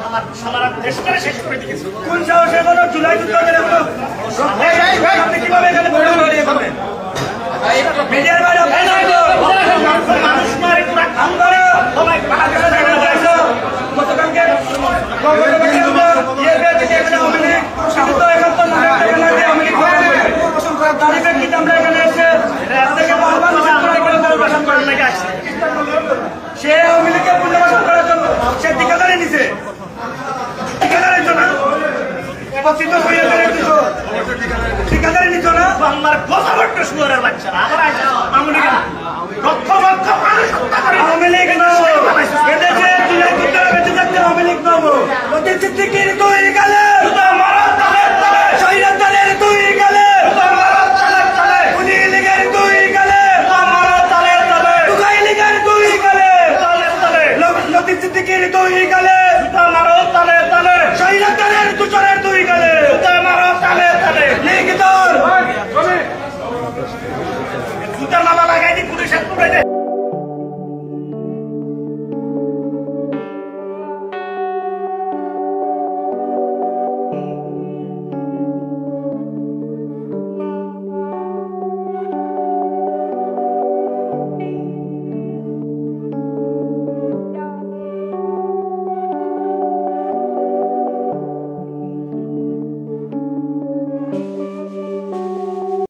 আমার সারা দেশটারে শেষ করে দিয়েছে। কোন সাহসে কোনো জুলাই যুদ্ধের আপনি কিভাবে এখানে বড় বড় করবেন? মিডিয়ার বাইরে মানুষ মারে পুরা খাম করে সবাই গতকালকে আমরা এখানে এসে সে আওয়ামী লীগকে পুনর্বাসন করার জন্য সে ঠিকাদারি নিছে, ঠিকাদারের জন্য ঠিকাদারি নিত না। আমার কথা বলতে শুয়ারের বাচ্চারা আওয়ামী লীগ লক্ষ লক্ষ মানুষ হত্যা করে আওয়ামী লীগ এদেশে জুলাই যুদ্ধে বেঁচে থাকতে আওয়ামী লীগ নবো সিদ্দিকীর তুই গেলে শহীদের তুই গেলে লীগের তুই গেলে লীগের তুই গেলে লতিফ সিদ্দিকীর তুই গেলে শহীদের তুষারের তুই গেলে লীগ তোর জুতার মালা লাগাই দি পুলিশের